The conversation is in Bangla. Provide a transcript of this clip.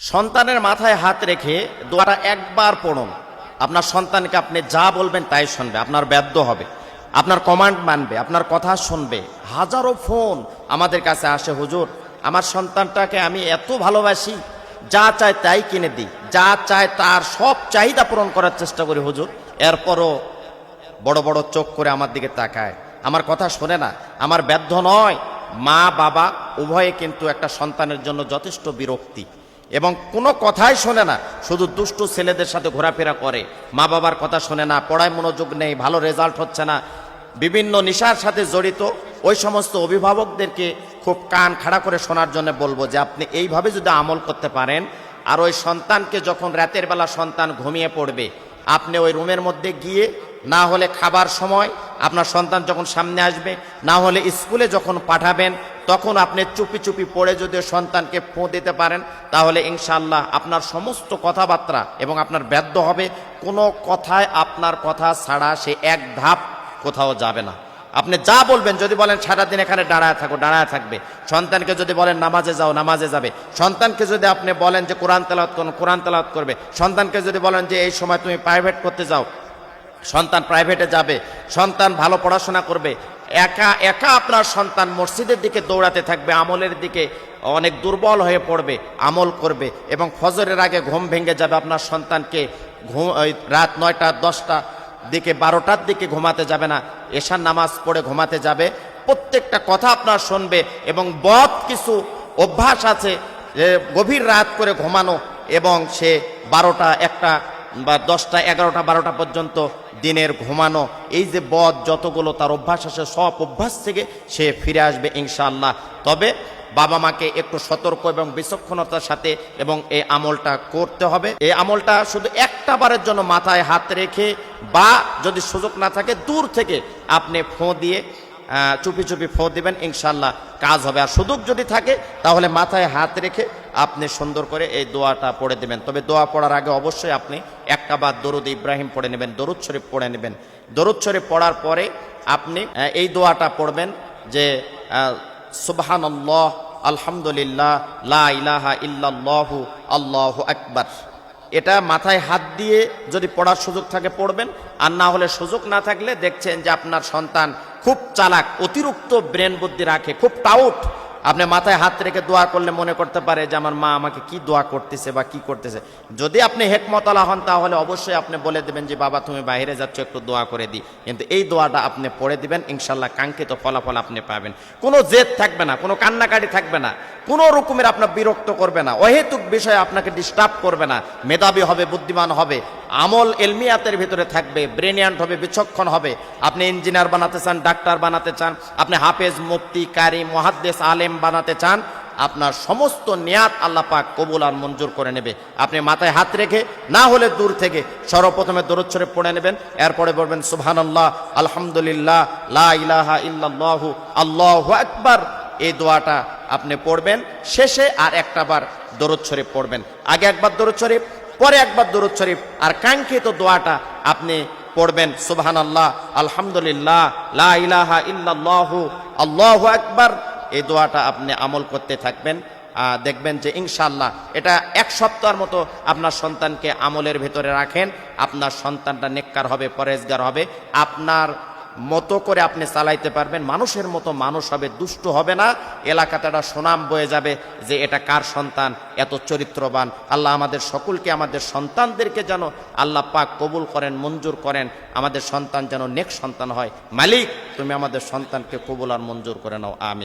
সন্তানের মাথায় হাত রেখে দোয়াটা একবার পড়ুন। আপনার সন্তানকে আপনি যা বলবেন তাই শুনবে, আপনার বাধ্য হবে, আপনার কমান্ড মানবে, আপনার কথা শুনবে। হাজারো ফোন আমাদের কাছে আসে, হুজুর আমার সন্তানটাকে আমি এত ভালোবাসি, যা চায় তাই কিনে দিই, যা চায় তার সব চাহিদা পূরণ করার চেষ্টা করি হুজুর, এরপরও বড় বড় চোখ করে আমার দিকে তাকায়, আমার কথা শোনে না। আমার বাধ্য নয়, মা বাবা উভয়ে কিন্তু একটা সন্তানের জন্য যথেষ্ট বিরক্তি এবং কোনো কথাই শোনে না, শুধু দুষ্টু ছেলেদের সাথে ঘোরাফেরা করে, মা বাবার কথা শোনে না, পড়ায় মনোযোগ নেই, ভালো রেজাল্ট হচ্ছে না, বিভিন্ন নেশার সাথে জড়িত। ওই সমস্ত অভিভাবকদেরকে খুব কান খাড়া করে শোনার জন্য বলবো যে আপনি এইভাবে যদি আমল করতে পারেন, আর ওই সন্তানকে যখন রাতের বেলা সন্তান ঘুমিয়ে পড়বে, আপনি ওই রুমের মধ্যে গিয়ে, না হলে খাবার সময় আপনার সন্তান যখন সামনে আসবে, না হলে স্কুলে যখন পাঠাবেন, তখন আপনি চুপি চুপি পড়ে যদি সন্তানকে ফোঁ দিতে পারেন, তাহলে ইনশাআল্লাহ আপনার সমস্ত কথাবার্তা এবং আপনার বাধ্য হবে, কোনো কথায় আপনার কথা ছাড়া সে এক ধাপ কোথাও যাবে না। আপনি যা বলবেন, যদি বলেন সারাদিন এখানে দাঁড়ায় থাকো, দাঁড়ায় থাকবে। সন্তানকে যদি বলেন নামাজে যাও, নামাজে যাবে। সন্তানকে যদি আপনি বলেন যে কোরআন তেলাওয়াত করুন, কোরআন তেলাওয়াত করবে। সন্তানকে যদি বলেন যে এই সময় তুমি প্রাইভেট করতে যাও, সন্তান প্রাইভেটে যাবে। সন্তান ভালো পড়াশোনা করবে। একা একা আপনার সন্তান মসজিদের দিকে দৌড়াতে থাকবে, আমলের দিকে অনেক দুর্বল হয়ে পড়বে, আমল করবে এবং ফজরের আগে ঘুম ভেঙে যাবে। আপনার সন্তানকে রাত 9টা 10টা দিকে 12টার দিকে ঘুমাতে যাবে না, এশার নামাজ পড়ে ঘুমাতে যাবে। প্রত্যেকটা কথা আপনার শুনবে এবং বদ কিছু অভ্যাস আছে যে গভীর রাত করে ঘুমানো এবং সে 12টা 1টা বা 10টা 11টা 12টা পর্যন্ত দিনের ঘুমানো, এই যে বদ যতগুলো তার অভ্যাস আছে, সব অভ্যাস থেকে সে ফিরে আসবে ইনশাআল্লাহ। তবে বাবা মাকে একটু সতর্ক এবং বিচক্ষণতার সাথে এবং এই আমলটা করতে হবে। এই আমলটা শুধু একটা বারের জন্য মাথায় হাত রেখে, বা যদি সুযোগ না থাকে দূর থেকে আপনি ফোঁ দিয়ে চুপি চুপি ফোঁ দিবেন, ইনশাআল্লাহ কাজ হবে। আর সুযোগ যদি থাকে তাহলে মাথায় হাত রেখে আপনি সুন্দর করে এই দোয়াটা পড়ে দেবেন। তবে দোয়া পড়ার আগে অবশ্যই আপনি একটা বার দরুদ ইব্রাহিম পড়ে নেবেন, দরুদ শরীফ পড়ে নেবেন। দরুদ শরীফ পড়ার পরে আপনি এই দোয়াটা পড়বেন যে সুবহানাল্লাহ, আলহামদুলিল্লাহ, লা ইলাহা ইল্লাল্লাহু, আল্লাহু আকবার। এটা মাথায় হাত দিয়ে যদি পড়ার সুযোগ থাকে পড়বেন, আর না হলে সুযোগ না থাকলে দেখছেন যে আপনার সন্তান খুব চালাক, অতিরিক্ত ব্রেন বুদ্ধি রাখে, খুব টাউট, আপনি মাথায় হাত রেখে দোয়া করলে মনে করতে পারে যে আমার মা আমাকে কি দোয়া করতেছে বা কি করতেছে। যদি আপনি হেকমতওয়ালা হন তাহলে অবশ্যই আপনি বলে দেবেন যে বাবা তুমি বাইরে যাচ্ছ, একটু দোয়া করে দিই। কিন্তু এই দোয়াটা আপনি পড়ে দিবেন, ইনশাল্লাহ কাঙ্ক্ষিত ফলাফল আপনি পাবেন। কোনো জেদ থাকবে না, কোনো কান্নাকাটি থাকবে না, কোনো রকমের আপনার বিরক্ত করবে না, অহেতুক বিষয়ে আপনাকে ডিস্টার্ব করবে না। মেধাবী হবে, বুদ্ধিমান হবে, আমল এলমিয়াতের ভিতরে থাকবে, ব্রেনিয়ান্ট হবে, বিচক্ষণ হবে। আপনি ইঞ্জিনিয়ার বানাতে চান, ডাক্তার বানাতে চান, আপনি হাফেজ, মুফতি, কারি, মুহাদ্দিস, আলেম বানাতে চান, আপনার সমস্ত নিয়াত আল্লাহ পাক কবুল আর মঞ্জুর করে নেবে। আপনি মাথায় হাত রেখে, না হলে দূর থেকে সর্বপ্রথমে দরুদ শরীফ পড়ে নেবেন, এরপরে বলবেন সুবহানাল্লাহ, আলহামদুলিল্লাহ, লা ইলাহা ইল্লাল্লাহু, আল্লাহু আকবার। এই দোয়াটা আপনি পড়বেন। শেষে আর একটা বার দরুদ শরীফ পড়বেন। আগে একবার দরুদ শরীফ, পরে একবার দরুদ শরীফ, আর কাঙ্ক্ষিত দোয়াটা আপনি পড়বেন সুবহানাল্লাহ, আলহামদুলিল্লাহ, লা ইলাহা ইল্লাল্লাহু, আল্লাহু আকবার। এই দোয়াটা আপনি আমল করতে থাকবেন, দেখবেন যে ইনশাআল্লাহ এটা এক সপ্তাহের মতো আপনার সন্তানকে আমলের ভেতরে রাখেন, আপনার সন্তানটা নেককার হবে, পরেজগার হবে, আপনার মতো করে আপনি চালাইতে পারবেন, মানুষের মতো মানুষ হবে, দুষ্ট হবে না। এলাকাতে একটা সুনাম বয়ে যাবে যে এটা কার সন্তান, এত চরিত্রবান। আল্লাহ আমাদের সকলকে, আমাদের সন্তানদেরকে যেন আল্লাহ পাক কবুল করেন, মঞ্জুর করেন, আমাদের সন্তান যেন নেক সন্তান হয়। মালিক তুমি আমাদের সন্তানকে কবুল আর মঞ্জুর করে নাও, আমিন।